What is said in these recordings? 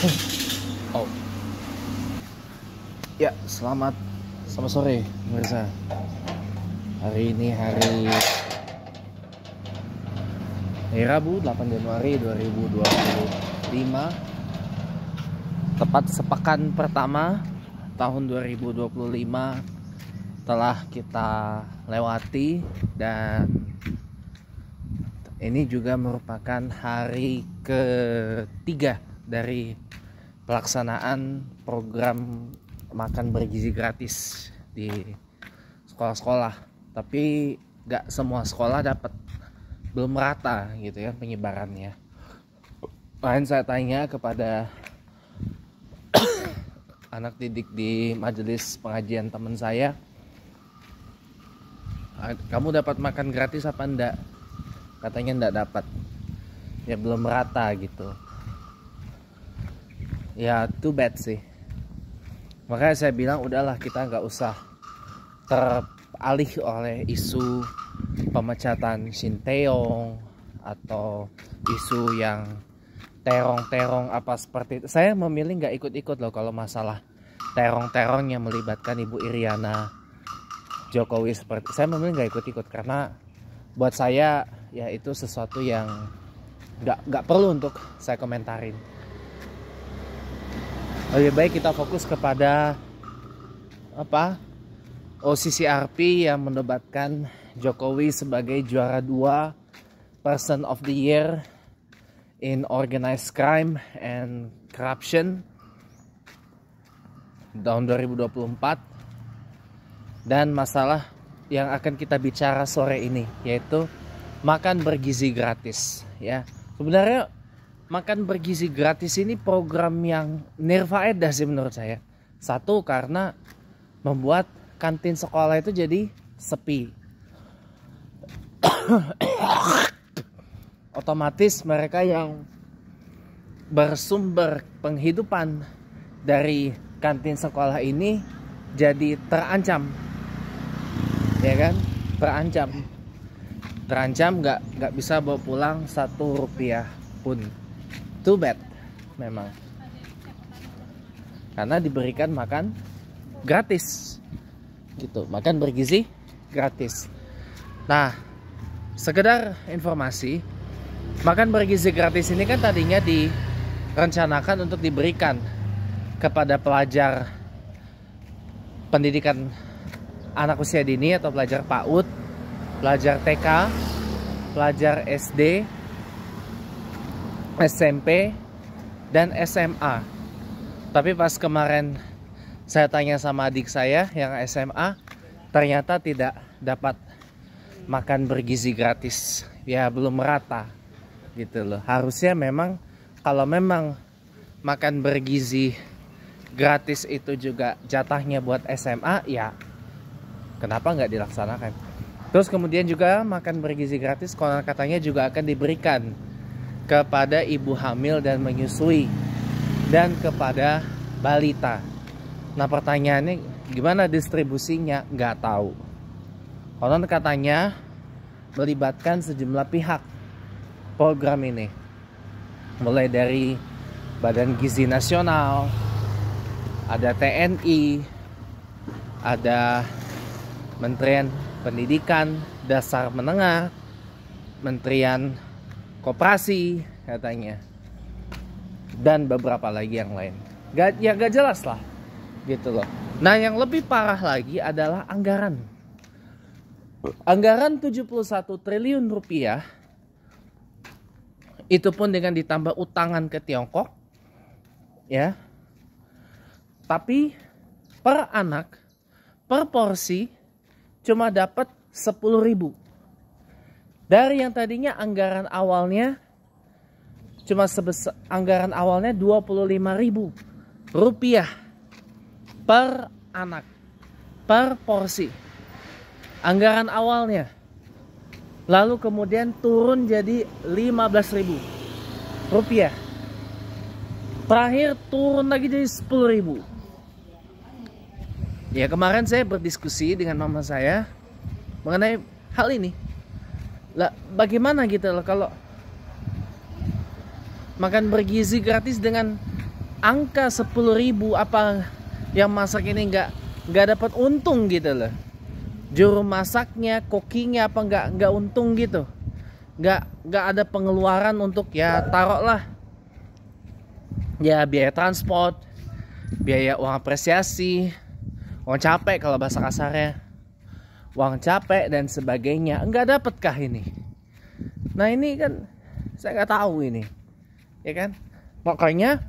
Oh ya, selamat sore pemirsa. Hari ini hari Rabu 8 Januari 2025, tepat sepekan pertama tahun 2025 telah kita lewati, dan ini juga merupakan hari ketiga dari pelaksanaan program makan bergizi gratis di sekolah-sekolah. Tapi gak semua sekolah dapat, belum rata gitu ya penyebarannya. Lain saya tanya kepada anak didik di majelis pengajian teman saya, kamu dapat makan gratis apa enggak? Katanya enggak dapat, ya belum rata gitu. Ya too bad sih. Makanya saya bilang udahlah, kita nggak usah teralih oleh isu pemecatan Shin Tae-yong atau isu yang terong-terong apa seperti itu. Saya memilih nggak ikut-ikut loh kalau masalah terong-terong yang melibatkan Ibu Iriana Jokowi seperti. Saya memilih nggak ikut-ikut karena buat saya ya itu sesuatu yang nggak perlu untuk saya komentarin. Lebih baik kita fokus kepada OCCRP yang mendebatkan Jokowi sebagai juara 2 Person of the Year in Organized Crime and Corruption tahun 2024. Dan masalah yang akan kita bicara sore ini yaitu makan bergizi gratis ya. Sebenarnya makan bergizi gratis ini program yang nirfaedah sih menurut saya. Satu, karena membuat kantin sekolah itu jadi sepi. Otomatis mereka yang bersumber penghidupan dari kantin sekolah ini jadi terancam, ya kan? Terancam nggak bisa bawa pulang 1 rupiah pun. Too bad memang, karena diberikan makan gratis gitu, makan bergizi gratis. Nah, sekedar informasi, makan bergizi gratis ini kan tadinya direncanakan untuk diberikan kepada pelajar pendidikan anak usia dini atau pelajar PAUD, pelajar TK, pelajar SD, SMP, dan SMA. Tapi pas kemarin saya tanya sama adik saya yang SMA, ternyata tidak dapat makan bergizi gratis. Ya belum merata gitu loh. Harusnya memang kalau memang makan bergizi gratis itu juga jatahnya buat SMA, ya kenapa nggak dilaksanakan? Terus kemudian juga makan bergizi gratis konon katanya juga akan diberikan kepada ibu hamil dan menyusui dan kepada balita. Nah pertanyaannya gimana distribusinya? Nggak tahu. Konon katanya melibatkan sejumlah pihak program ini, mulai dari Badan Gizi Nasional, ada TNI, ada Menterian Pendidikan Dasar Menengah, Menterian Koperasi katanya, dan beberapa lagi yang lain. Gak jelas lah gitu loh. Nah yang lebih parah lagi adalah anggaran 71 triliun rupiah, itu pun dengan ditambah utangan ke Tiongkok ya. Tapi per anak, per porsi cuma dapat 10.000. Dari yang tadinya anggaran awalnya 25.000 rupiah per anak, per porsi. Anggaran awalnya. Lalu kemudian turun jadi 15.000 rupiah. Terakhir turun lagi jadi 10.000. Ya kemarin saya berdiskusi dengan mama saya mengenai hal ini. Lah bagaimana gitu loh kalau makan bergizi gratis dengan angka 10.000 apa yang masak ini nggak dapat untung gitu loh. Juru masaknya, kokinya apa nggak untung gitu. Nggak ada pengeluaran untuk ya taruhlah ya biaya transport, biaya uang apresiasi, uang capek kalau bahasa kasarnya, uang capek dan sebagainya. Nggak dapatkah ini? Nah ini kan saya nggak tahu ini, ya kan? Makanya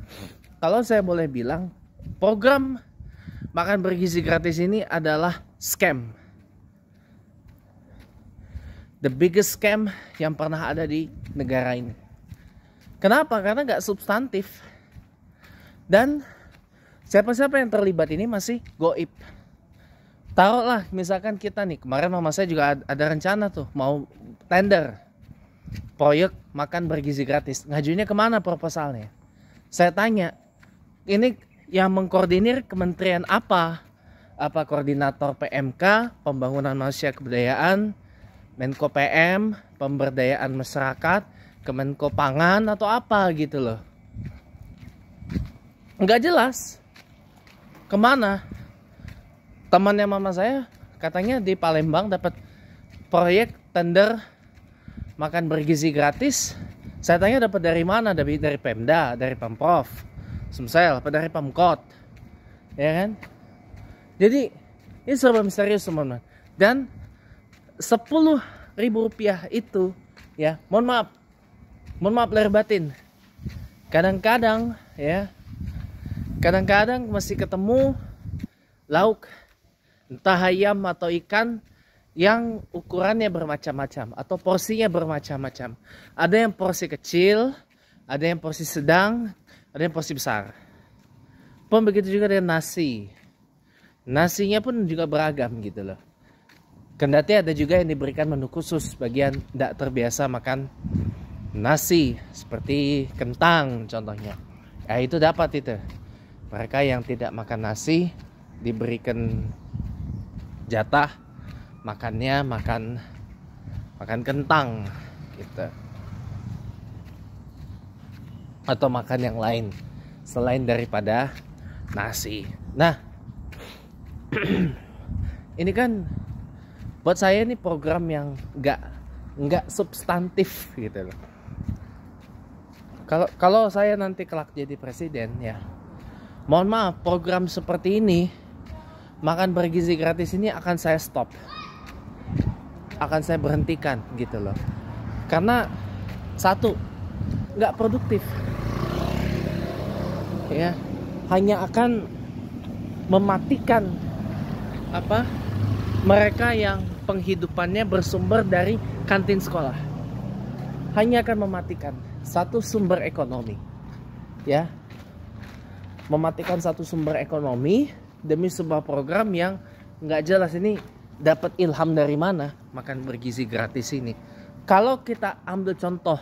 kalau saya boleh bilang, program makan bergizi gratis ini adalah scam. The biggest scam yang pernah ada di negara ini. Kenapa? Karena nggak substantif. Dan siapa-siapa yang terlibat ini masih goib. Taruhlah misalkan kita nih, kemarin mama saya juga ada rencana tuh mau tender proyek makan bergizi gratis. Ngajuinnya kemana proposalnya? Saya tanya, ini yang mengkoordinir kementerian apa? Apa koordinator PMK, Pembangunan Manusia Kebudayaan, Menko PM, Pemberdayaan Masyarakat, Kemenko Pangan atau apa gitu loh. Nggak jelas. Kemana? Temannya mama saya katanya di Palembang dapat proyek tender makan bergizi gratis. Saya tanya dapat dari mana? Dari Pemda, dari Pemprov Sumsel, apa dari Pemkot, ya kan? Jadi ini serba misterius teman-teman. Dan 10.000 rupiah itu ya, mohon maaf lahir batin, kadang-kadang masih ketemu lauk entah ayam atau ikan yang ukurannya bermacam-macam atau porsinya bermacam-macam. Ada yang porsi kecil, ada yang porsi sedang, ada yang porsi besar. Pun begitu juga dengan nasi. Nasinya pun juga beragam gitu loh. Kendati ada juga yang diberikan menu khusus bagi yang tidak terbiasa makan nasi, seperti kentang contohnya. Ya itu dapat itu. Mereka yang tidak makan nasi diberikan jatah makannya makan kentang gitu. Atau makan yang lain selain daripada nasi. Nah, ini kan buat saya ini program yang nggak substantif gitu loh. Kalau saya nanti kelak jadi presiden ya, mohon maaf, program seperti ini makan bergizi gratis ini akan saya stop, akan saya berhentikan gitu loh. Karena satu, nggak produktif ya, hanya akan mematikan mereka yang penghidupannya bersumber dari kantin sekolah. Hanya akan mematikan satu sumber ekonomi ya, mematikan satu sumber ekonomi demi sebuah program yang nggak jelas. Ini dapat ilham dari mana makan bergizi gratis ini? Kalau kita ambil contoh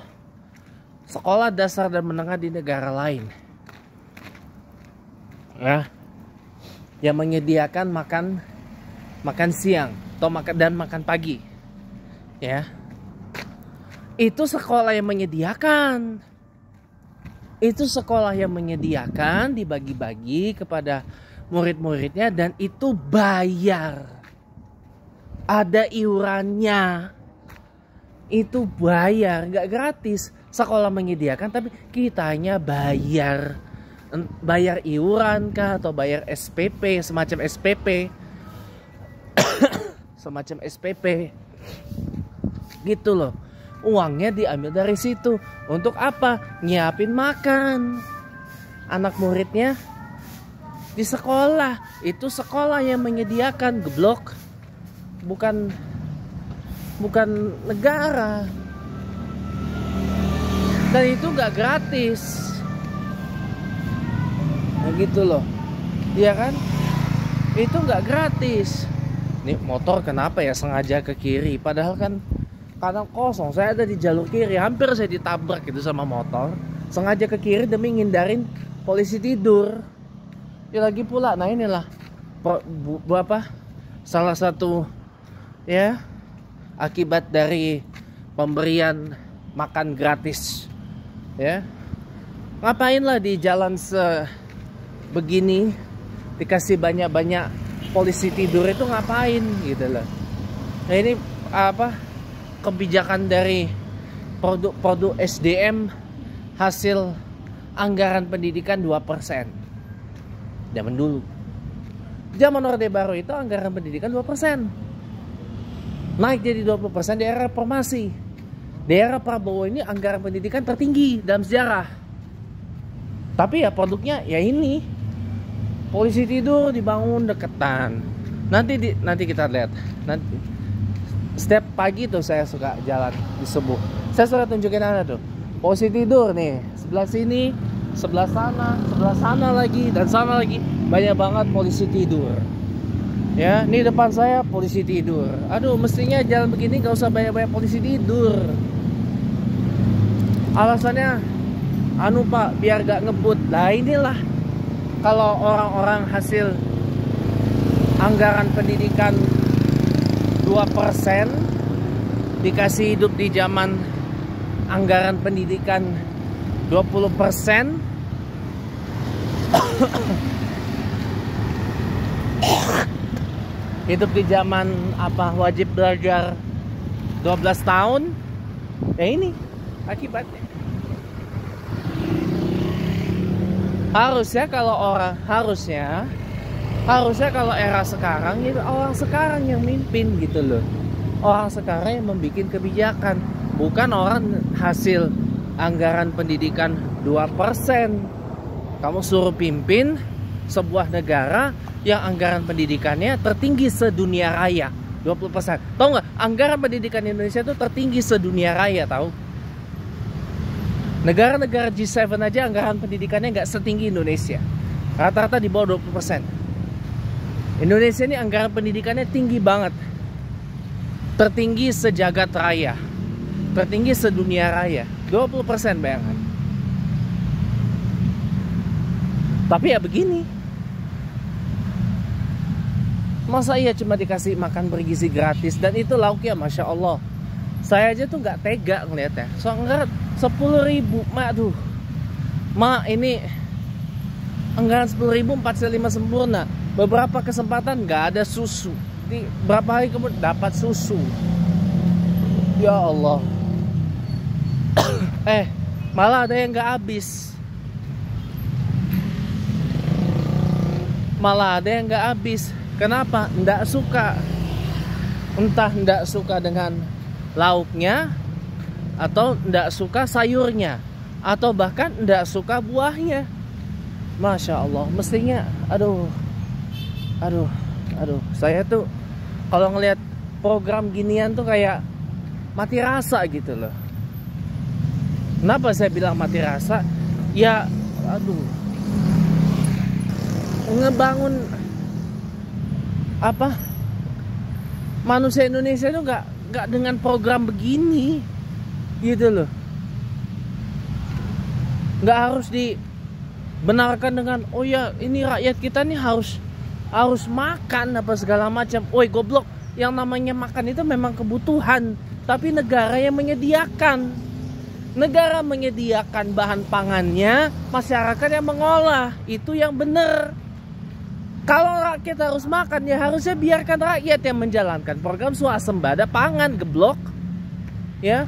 sekolah dasar dan menengah di negara lain ya, yang menyediakan makan siang atau makan pagi ya, itu sekolah yang menyediakan, dibagi-bagi kepada murid-muridnya, dan itu bayar, ada iurannya, itu bayar, nggak gratis. Sekolah menyediakan tapi kitanya bayar iuran kah atau bayar SPP, semacam SPP gitu loh. Uangnya diambil dari situ. Untuk apa? Nyiapin makan anak muridnya di sekolah. Itu sekolah yang menyediakan, geblok, bukan negara. Dan itu gak gratis. Nah gitu loh, iya kan? Itu gak gratis. Nih motor kenapa ya sengaja ke kiri, padahal kan kadang kosong. Saya ada di jalur kiri, hampir saya ditabrak gitu sama motor. Sengaja ke kiri demi ngindarin polisi tidur. Ya lagi pula, nah inilah salah satu ya akibat dari pemberian makan gratis ya. Ngapain lah di jalan begini dikasih banyak-banyak polisi tidur itu ngapain gitu loh. Nah ini apa kebijakan dari produk SDM hasil anggaran pendidikan 2%. Zaman dulu, zaman Orde Baru itu anggaran pendidikan 2%. Naik jadi 20% di era reformasi. Di era Prabowo ini anggaran pendidikan tertinggi dalam sejarah. Tapi ya produknya ya ini, polisi tidur dibangun deketan. Nanti kita lihat. Nanti setiap pagi tuh saya suka jalan di subuh. Saya suka tunjukin Anda tuh. Polisi tidur nih, sebelah sini, sebelah sana lagi, dan sana lagi. Banyak banget polisi tidur. Ya, ini depan saya polisi tidur. Aduh, mestinya jalan begini gak usah banyak-banyak polisi tidur. Alasannya anu Pak, biar gak ngebut. Nah inilah kalau orang-orang hasil anggaran pendidikan 2% dikasih hidup di zaman anggaran pendidikan 20%. Hidup di zaman apa wajib belajar 12 tahun. Ya ini akibatnya. Harusnya kalau era sekarang itu orang sekarang yang mimpin gitu loh. Orang sekarang yang membuat kebijakan, bukan orang hasil anggaran pendidikan 2%. Kamu suruh pimpin sebuah negara yang anggaran pendidikannya tertinggi sedunia raya, 20%. Tahu nggak? Anggaran pendidikan Indonesia itu tertinggi sedunia raya, tahu? Negara-negara G7 aja anggaran pendidikannya nggak setinggi Indonesia. Rata-rata di bawah 20%. Indonesia ini anggaran pendidikannya tinggi banget. Tertinggi sejagat raya. Tertinggi sedunia raya. 20% bayangkan. Tapi ya begini. Masa iya cuma dikasih makan bergizi gratis. Dan itu lauknya Masya Allah. Saya aja tuh nggak tega ngeliatnya. Soalnya 10.000, aduh, ini anggaran 10.000 4/5 sempurna. Beberapa kesempatan nggak ada susu. Di berapa hari kemudian dapat susu. Ya Allah. Malah ada yang nggak habis. Kenapa? Nggak suka. Entah nggak suka dengan lauknya, atau nggak suka sayurnya, atau bahkan nggak suka buahnya. Masya Allah, mestinya aduh, saya tuh kalau ngelihat program ginian tuh kayak mati rasa gitu loh. Kenapa saya bilang mati rasa? Ya aduh, ngebangun apa manusia Indonesia itu nggak dengan program begini gitu loh. Nggak harus dibenarkan dengan oh ya ini rakyat kita nih harus makan apa segala macam. Woi goblok, yang namanya makan itu memang kebutuhan, tapi negara yang menyediakan. Negara menyediakan bahan pangannya, masyarakat yang mengolah. Itu yang benar. Kalau rakyat harus makan, ya harusnya biarkan rakyat yang menjalankan program swasembada pangan, geblok. Ya.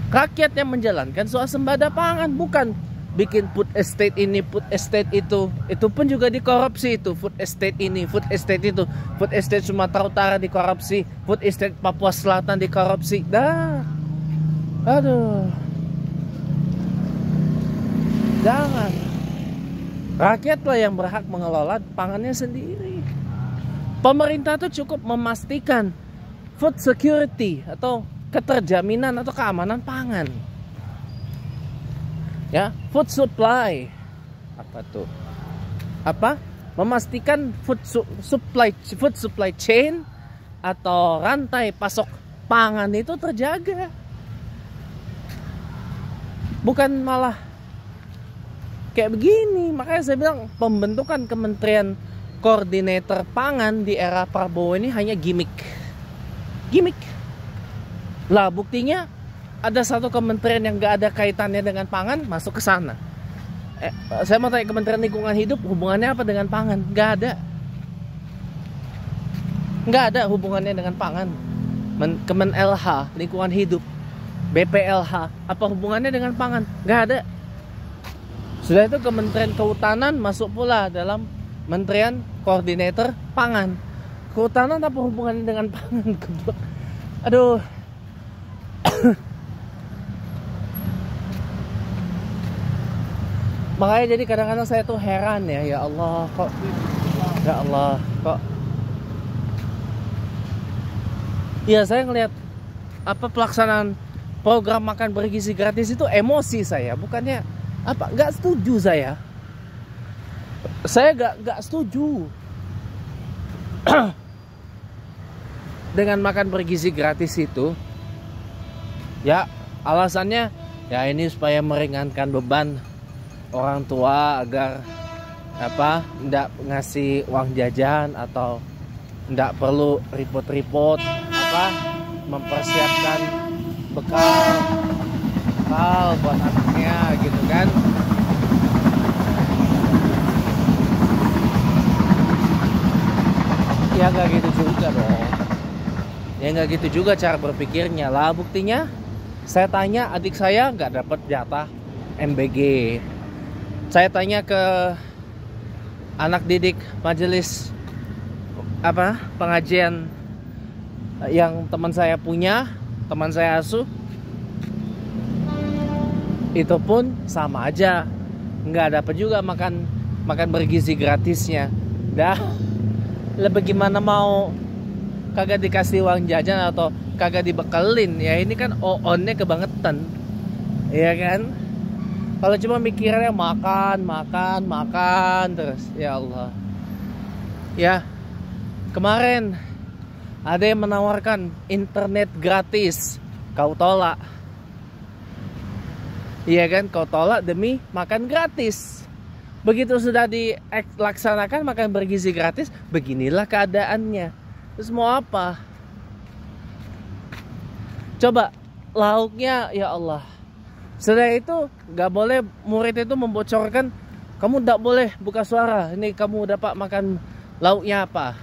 Rakyat yang menjalankan swasembada pangan, bukan bikin food estate ini, food estate itu. Itu pun juga dikorupsi itu, food estate ini, food estate itu. Food estate Sumatera Utara dikorupsi, food estate Papua Selatan dikorupsi. Dah. Aduh. Jangan. Rakyatlah yang berhak mengelola pangannya sendiri. Pemerintah tuh cukup memastikan food security atau keterjaminan atau keamanan pangan. Ya, food supply. Apa tuh? Apa? Memastikan food supply chain atau rantai pasok pangan itu terjaga. Bukan malah kayak begini. Makanya saya bilang pembentukan Kementerian Koordinator Pangan di era Prabowo ini hanya gimmick. Lah buktinya ada satu kementerian yang gak ada kaitannya dengan pangan masuk ke sana. Saya mau tanya, Kementerian Lingkungan Hidup hubungannya apa dengan pangan? Nggak ada. Nggak ada hubungannya dengan pangan. Kemen LH, Lingkungan Hidup, BPLH, apa hubungannya dengan pangan? Nggak ada. Sudah itu Kementerian Kehutanan masuk pula dalam Menterian Koordinator Pangan. Kehutanan apa hubungannya dengan pangan? Aduh. Makanya jadi kadang-kadang saya tuh heran ya Allah kok, ya Allah kok. Ya saya ngelihat apa pelaksanaan program makan bergizi gratis itu emosi saya, bukannya apa, nggak setuju saya. Saya nggak setuju dengan makan bergizi gratis itu. Ya alasannya ya ini supaya meringankan beban orang tua agar apa ndak ngasih uang jajan atau ndak perlu ribut-ribut apa mempersiapkan bekal buat anaknya gitu kan. Ya nggak gitu juga dong. Ya nggak gitu juga cara berpikirnya lah. Buktinya saya tanya adik saya nggak dapat jatah MBG. Saya tanya ke anak didik majelis apa pengajian yang teman saya punya, teman saya asuh, itu pun sama aja, nggak dapat juga makan bergizi gratisnya. Dah, lebih gimana mau kagak dikasih uang jajan atau kagak dibekelin ya, ini kan on-nya kebangetan, ya kan? Kalau cuma mikirnya makan terus, ya Allah. Ya, kemarin ada yang menawarkan internet gratis, kau tolak. Iya kan, kau tolak demi makan gratis. Begitu sudah dilaksanakan makan bergizi gratis, beginilah keadaannya. Terus mau apa? Coba lauknya, ya Allah. Setelah itu nggak boleh murid itu membocorkan, kamu nggak boleh buka suara. Ini kamu dapat makan lauknya apa?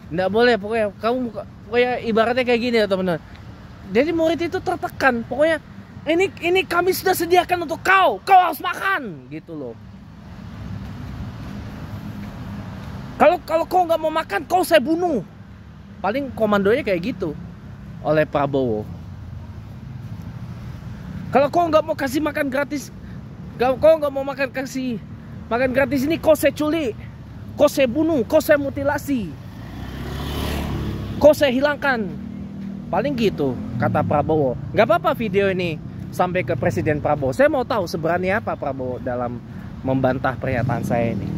Nggak boleh, pokoknya ibaratnya kayak gini ya teman-teman. Jadi murid itu tertekan, pokoknya ini kami sudah sediakan untuk kau harus makan, gitu loh. Kalau kau nggak mau makan, kau saya bunuh. Paling komandonya kayak gitu oleh Prabowo. Kalau kau nggak mau kasih makan gratis, kau nggak mau kasih makan gratis ini, kau saya culik, kau saya bunuh, kau saya mutilasi, kau saya hilangkan. Paling gitu kata Prabowo. Nggak apa-apa video ini sampai ke Presiden Prabowo. Saya mau tahu seberani apa Prabowo dalam membantah pernyataan saya ini.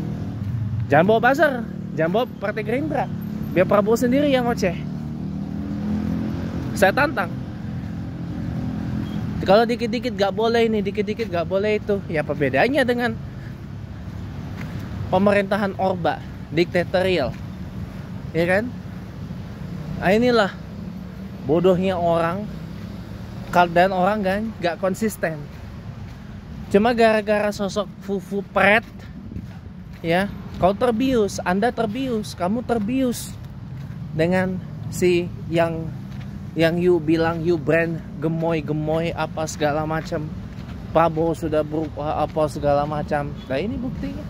Jangan bawa buzzer, jangan bawa Partai Gerindra, biar Prabowo sendiri yang ngoceh. Saya tantang. Kalau dikit-dikit gak boleh ini, dikit-dikit gak boleh itu, ya apa bedanya dengan pemerintahan Orba, diktatorial, ya kan? Nah inilah bodohnya orang, dan orang kan gak konsisten. Cuma gara-gara sosok fufu pret, ya, kau terbius, Anda terbius, kamu terbius dengan si yang you bilang you brand gemoy apa segala macam. Prabowo sudah berubah apa segala macam. Nah ini buktinya.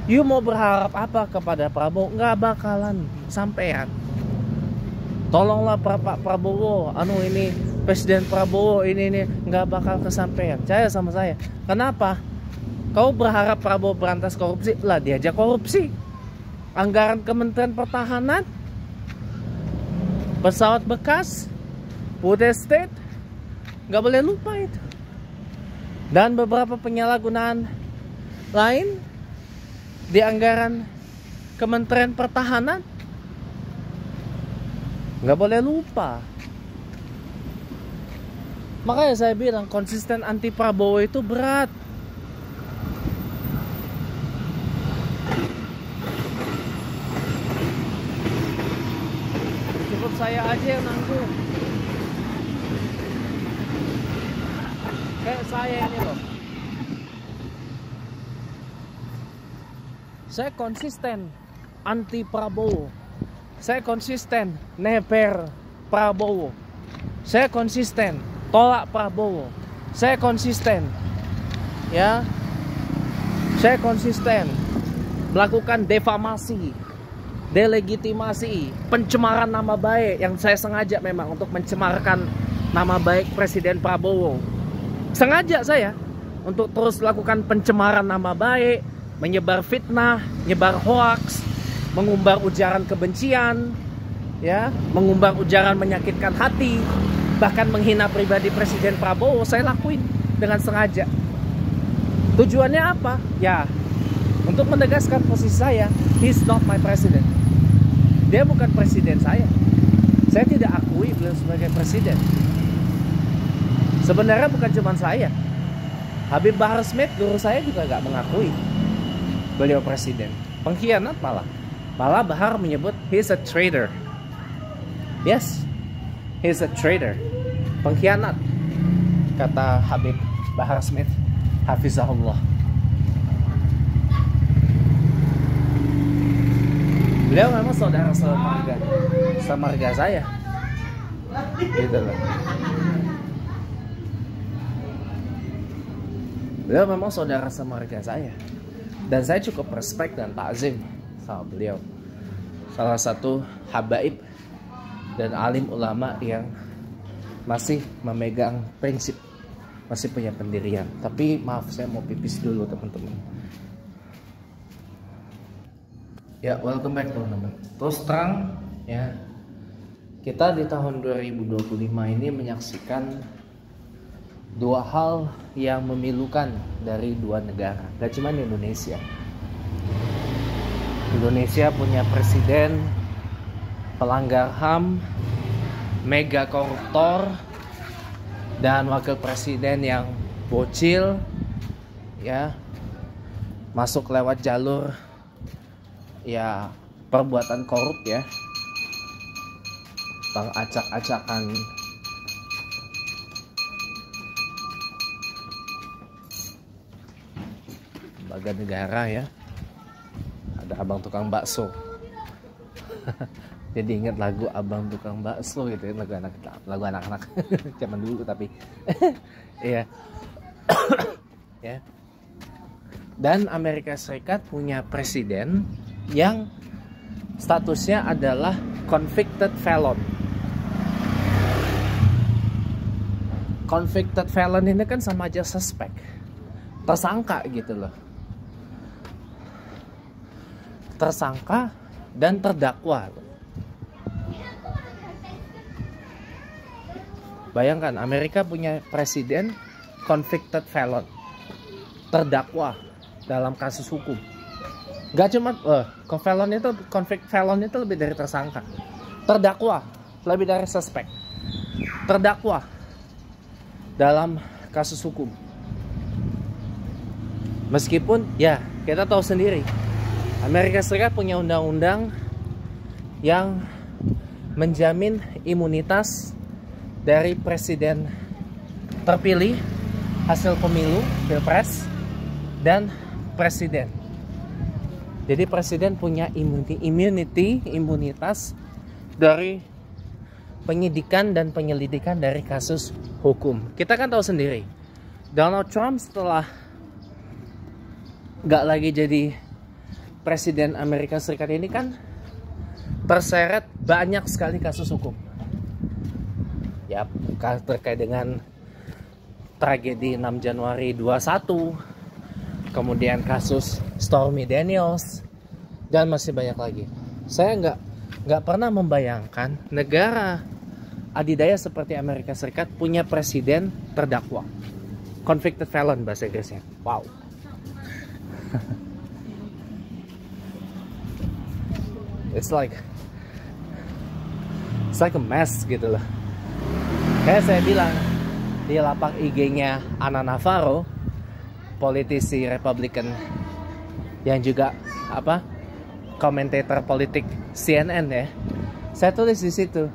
You mau berharap apa kepada Prabowo? Nggak bakalan sampean. Tolonglah Pak Prabowo, ini Presiden Prabowo ini nggak bakal kesampaian. Percaya sama saya. Kenapa? Kau berharap Prabowo berantas korupsi? Lah diajak korupsi. Anggaran Kementerian Pertahanan, pesawat bekas, food estate, nggak boleh lupa itu. Dan beberapa penyalahgunaan lain di anggaran Kementerian Pertahanan, nggak boleh lupa. Makanya saya bilang konsisten anti Prabowo itu berat. Saya aja yang nanggung. Kayak saya ini loh, Saya konsisten anti Prabowo. Saya konsisten neper Prabowo. Saya konsisten tolak Prabowo. Saya konsisten, ya. Saya konsisten melakukan defamasi, delegitimasi, pencemaran nama baik yang saya sengaja memang untuk mencemarkan nama baik Presiden Prabowo. Sengaja saya untuk terus lakukan pencemaran nama baik, menyebar fitnah, menyebar hoaks, mengumbar ujaran kebencian, ya, mengumbar ujaran menyakitkan hati, bahkan menghina pribadi Presiden Prabowo. Saya lakuin dengan sengaja. Tujuannya apa? Ya, untuk menegaskan posisi saya, he's not my president. Dia bukan presiden saya. Saya tidak akui beliau sebagai presiden. Sebenarnya bukan cuma saya. Habib Bahar Smith, guru saya, juga gak mengakui beliau presiden. Pengkhianat malah. Malah Bahar menyebut he's a traitor. Yes, he's a traitor. Pengkhianat, kata Habib Bahar Smith, hafizahullah. Beliau memang saudara semarga saya, gitu loh. Beliau memang saudara semarga saya, dan saya cukup respect dan takzim sama beliau. Salah satu habaib dan alim ulama yang masih memegang prinsip, masih punya pendirian. Tapi maaf, saya mau pipis dulu teman-teman. Ya, welcome back teman-teman. Terus terang ya, kita di tahun 2025 ini menyaksikan dua hal yang memilukan dari dua negara. Gak cuma di Indonesia. Indonesia punya presiden pelanggar HAM, mega koruptor, dan wakil presiden yang bocil, ya, masuk lewat jalur ya perbuatan korup, ya, pengacak-acakan lembaga negara, ya. Ada abang tukang bakso. Jadi ingat lagu abang tukang bakso gitu ya, lagu anak-anak zaman dulu tapi iya. Ya. Dan Amerika Serikat punya presiden yang statusnya adalah convicted felon. Convicted felon ini kan sama aja suspek, tersangka gitu loh. Tersangka dan terdakwa. Bayangkan, Amerika punya presiden convicted felon, terdakwa dalam kasus hukum. Gak cuma convict felon itu lebih dari tersangka. Terdakwa lebih dari suspek. Terdakwa dalam kasus hukum. Meskipun ya kita tahu sendiri, Amerika Serikat punya undang-undang yang menjamin imunitas dari presiden terpilih hasil pemilu, pilpres, dan presiden. Jadi presiden punya imunitas dari penyidikan dan penyelidikan dari kasus hukum. Kita kan tahu sendiri, Donald Trump setelah gak lagi jadi presiden Amerika Serikat ini kan terseret banyak sekali kasus hukum. Ya, terkait dengan tragedi 6 Januari 21, kemudian kasus Stormy Daniels, dan masih banyak lagi. Saya nggak pernah membayangkan negara adidaya seperti Amerika Serikat punya presiden terdakwa, convicted felon bahasa Inggrisnya. Wow. It's like a mess gitu loh. Kayak saya bilang di lapak IG-nya Ana Navarro, politisi Republikan yang juga komentator politik CNN, ya. Saya tulis di situ,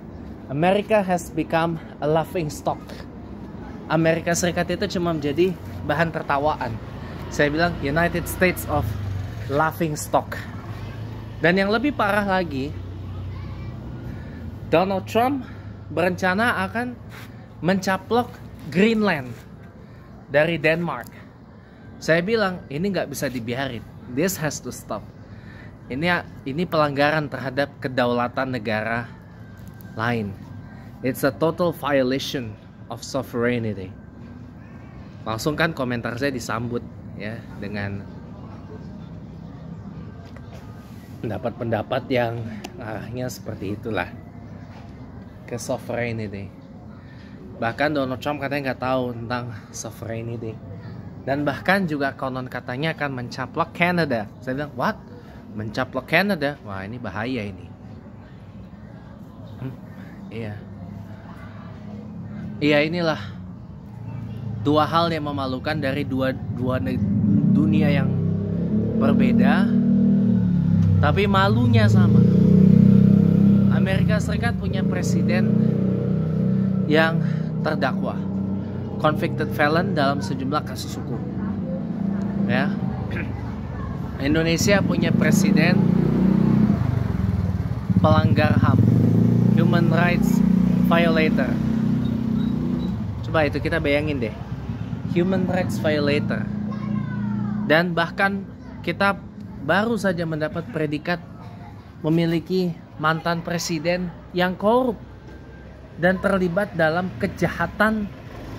America has become a laughing stock. Amerika Serikat itu cuma menjadi bahan tertawaan. Saya bilang United States of laughing stock. Dan yang lebih parah lagi, Donald Trump berencana akan mencaplok Greenland dari Denmark. Saya bilang ini nggak bisa dibiarin. This has to stop. Ini pelanggaran terhadap kedaulatan negara lain. It's a total violation of sovereignty. Langsung kan komentar saya disambut ya dengan pendapat-pendapat yang arahnya seperti itulah, ke sovereignty. Bahkan Donald Trump katanya nggak tahu tentang sovereignty. Dan bahkan juga konon katanya akan mencaplok Canada. Saya bilang, what? Mencaplok Canada? Wah, ini bahaya ini. Iya. Iya, inilah dua hal yang memalukan dari dua dunia yang berbeda, tapi malunya sama. Amerika Serikat punya presiden yang terdakwa, convicted felon dalam sejumlah kasus hukum. Ya. Indonesia punya presiden pelanggar HAM, human rights violator. Coba itu kita bayangin deh, human rights violator. Dan bahkan kita baru saja mendapat predikat memiliki mantan presiden yang korup dan terlibat dalam kejahatan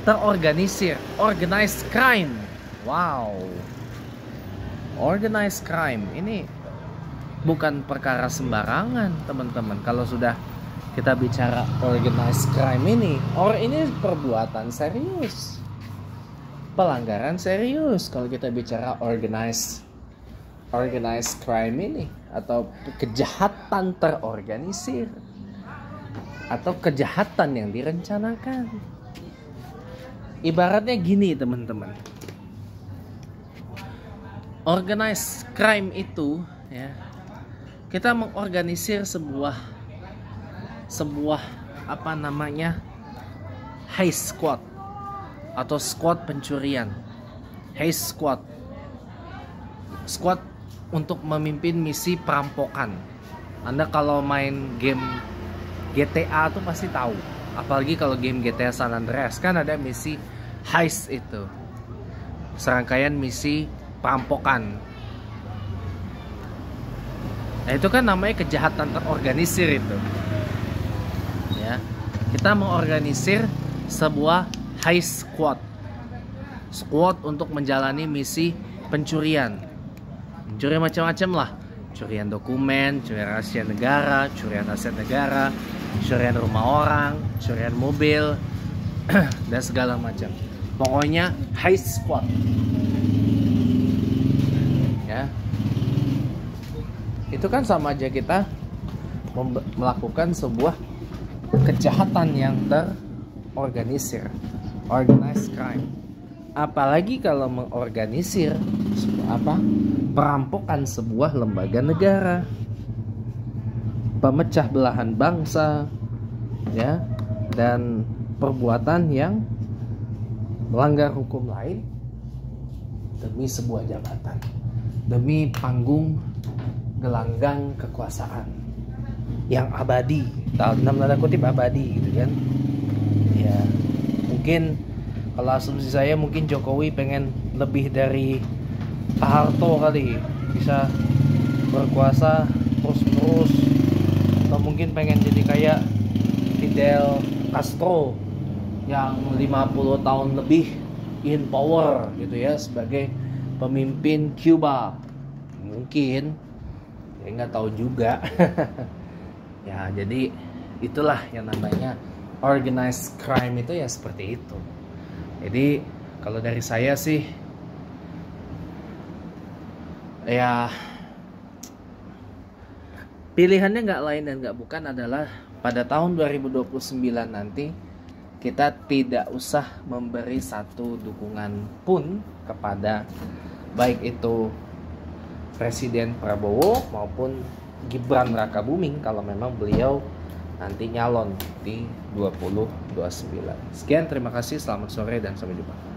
terorganisir, organized crime. Wow, organized crime ini bukan perkara sembarangan, teman-teman. Kalau sudah kita bicara organized crime ini perbuatan serius, pelanggaran serius. Kalau kita bicara organized crime ini, atau kejahatan terorganisir, atau kejahatan yang direncanakan. Ibaratnya gini, teman-teman. Organized crime itu ya, kita mengorganisir sebuah heist squad atau squad pencurian. Heist squad untuk memimpin misi perampokan. Anda kalau main game GTA tuh pasti tahu, apalagi kalau game GTA San Andreas kan ada misi heist, itu serangkaian misi perampokan. Nah, itu kan namanya kejahatan terorganisir itu. Ya, kita mengorganisir sebuah heist squad untuk menjalani misi pencurian. Mencuri macam-macam lah. Curian dokumen, curian rahasia negara, curian aset negara, curian rumah orang, curian mobil, dan segala macam. Pokoknya heist squad. Ya. Itu kan sama aja kita melakukan sebuah kejahatan yang terorganisir, organized crime. Apalagi kalau mengorganisir perampokan sebuah lembaga negara, pemecah belahan bangsa, ya, dan perbuatan yang melanggar hukum lain demi sebuah jabatan, demi panggung gelanggang kekuasaan yang abadi, dalam tanda kutip abadi, gitu kan. Ya, mungkin kalau asumsi saya, mungkin Jokowi pengen lebih dari Pak Harto kali, bisa berkuasa terus-menerus, atau mungkin pengen jadi kayak Fidel Castro yang 50 tahun lebih in power gitu ya, sebagai pemimpin Cuba. Mungkin, ya nggak tahu juga. Ya, jadi itulah yang namanya organized crime, itu ya seperti itu. Jadi kalau dari saya sih, ya pilihannya nggak lain dan nggak bukan adalah pada tahun 2029 nanti kita tidak usah memberi satu dukungan pun kepada baik itu Presiden Prabowo maupun Gibran Rakabuming kalau memang beliau nanti nyalon di 2029. Sekian, terima kasih, selamat sore dan sampai jumpa.